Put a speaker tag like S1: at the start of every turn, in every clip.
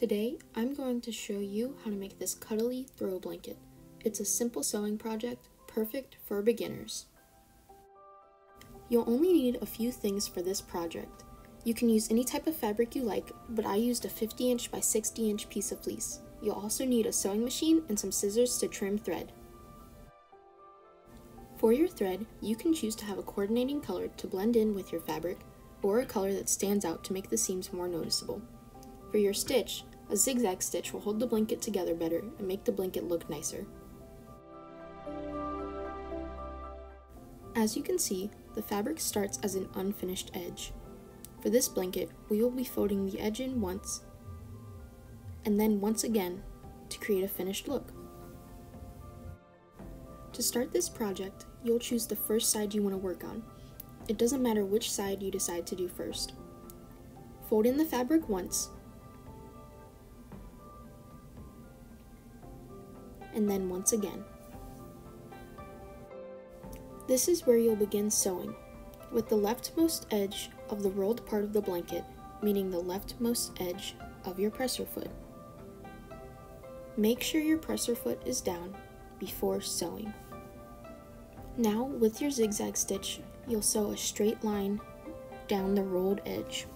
S1: Today, I'm going to show you how to make this cuddly throw blanket. It's a simple sewing project, perfect for beginners. You'll only need a few things for this project. You can use any type of fabric you like, but I used a 50-inch by 60-inch piece of fleece. You'll also need a sewing machine and some scissors to trim thread. For your thread, you can choose to have a coordinating color to blend in with your fabric, or a color that stands out to make the seams more noticeable. For your stitch, a zigzag stitch will hold the blanket together better and make the blanket look nicer. As you can see, the fabric starts as an unfinished edge. For this blanket, we will be folding the edge in once, and then once again, to create a finished look. To start this project, you'll choose the first side you want to work on. It doesn't matter which side you decide to do first. Fold in the fabric once, and then once again. This is where you'll begin sewing, with the leftmost edge of the rolled part of the blanket, meaning the leftmost edge of your presser foot. Make sure your presser foot is down before sewing. Now, with your zigzag stitch, you'll sew a straight line down the rolled edge.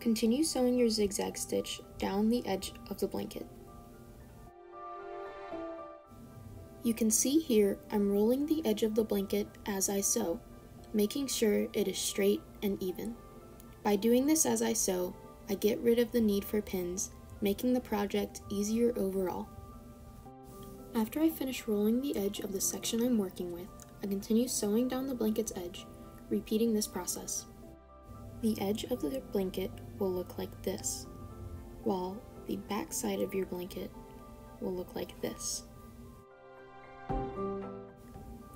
S1: Continue sewing your zigzag stitch down the edge of the blanket. You can see here I'm rolling the edge of the blanket as I sew, making sure it is straight and even. By doing this as I sew, I get rid of the need for pins, making the project easier overall. After I finish rolling the edge of the section I'm working with, I continue sewing down the blanket's edge, repeating this process. The edge of the blanket will look like this, while the back side of your blanket will look like this.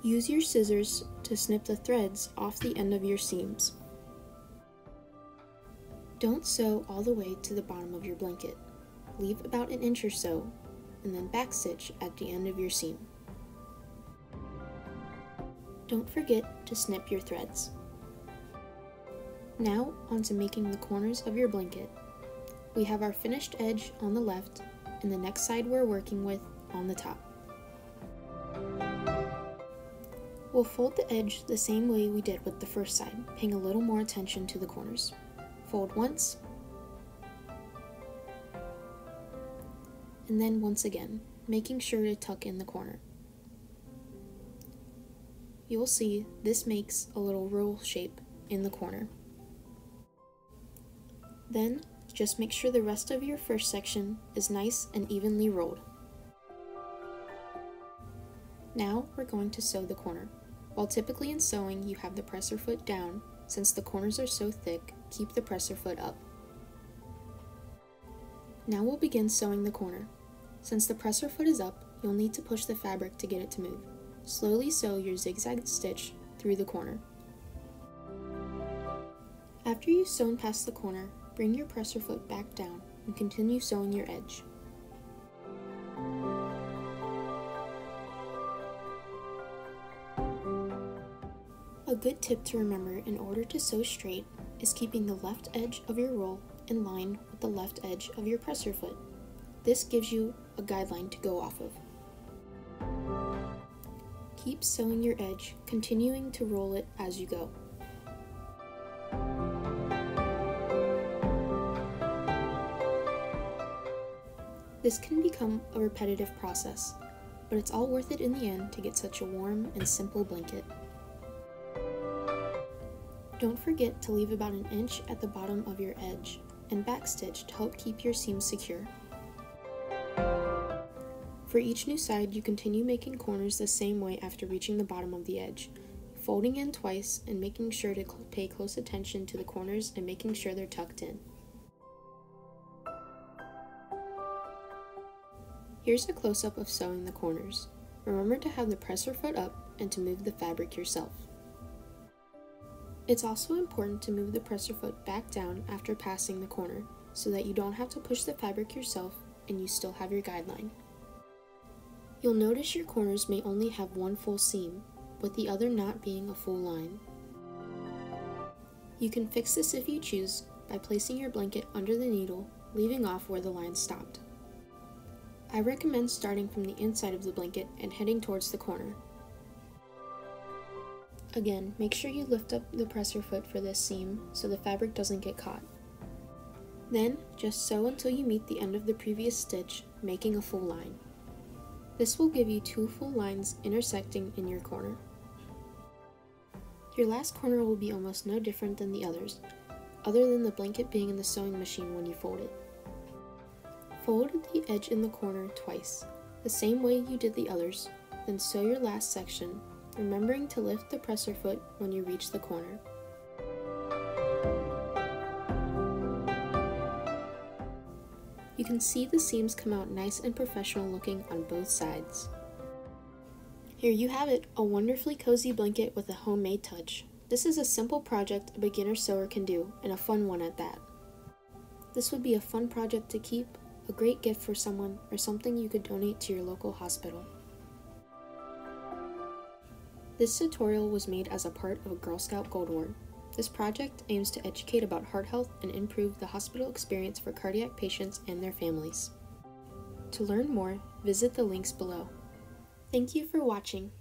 S1: Use your scissors to snip the threads off the end of your seams. Don't sew all the way to the bottom of your blanket. Leave about an inch or so, and then backstitch at the end of your seam. Don't forget to snip your threads. Now, on to making the corners of your blanket. We have our finished edge on the left, and the next side we're working with on the top. We'll fold the edge the same way we did with the first side, paying a little more attention to the corners. Fold once, and then once again, making sure to tuck in the corner. You'll see this makes a little roll shape in the corner. Then, just make sure the rest of your first section is nice and evenly rolled. Now, we're going to sew the corner. While typically in sewing, you have the presser foot down, since the corners are so thick, keep the presser foot up. Now we'll begin sewing the corner. Since the presser foot is up, you'll need to push the fabric to get it to move. Slowly sew your zigzag stitch through the corner. After you've sewn past the corner, bring your presser foot back down and continue sewing your edge. A good tip to remember in order to sew straight is keeping the left edge of your roll in line with the left edge of your presser foot. This gives you a guideline to go off of. Keep sewing your edge, continuing to roll it as you go. This can become a repetitive process, but it's all worth it in the end to get such a warm and simple blanket. Don't forget to leave about an inch at the bottom of your edge and backstitch to help keep your seams secure. For each new side, you continue making corners the same way after reaching the bottom of the edge, folding in twice and making sure to pay close attention to the corners and making sure they're tucked in. Here's a close-up of sewing the corners. Remember to have the presser foot up and to move the fabric yourself. It's also important to move the presser foot back down after passing the corner, so that you don't have to push the fabric yourself and you still have your guideline. You'll notice your corners may only have one full seam, with the other not being a full line. You can fix this if you choose by placing your blanket under the needle, leaving off where the line stopped. I recommend starting from the inside of the blanket and heading towards the corner. Again, make sure you lift up the presser foot for this seam so the fabric doesn't get caught. Then, just sew until you meet the end of the previous stitch, making a full line. This will give you 2 full lines intersecting in your corner. Your last corner will be almost no different than the others, other than the blanket being in the sewing machine when you fold it. Fold the edge in the corner twice, the same way you did the others, then sew your last section, remembering to lift the presser foot when you reach the corner. You can see the seams come out nice and professional looking on both sides. Here you have it, a wonderfully cozy blanket with a homemade touch. This is a simple project a beginner sewer can do, and a fun one at that. This would be a fun project to keep, a great gift for someone, or something you could donate to your local hospital. This tutorial was made as a part of a Girl Scout Gold Award. This project aims to educate about heart health and improve the hospital experience for cardiac patients and their families. To learn more, visit the links below. Thank you for watching.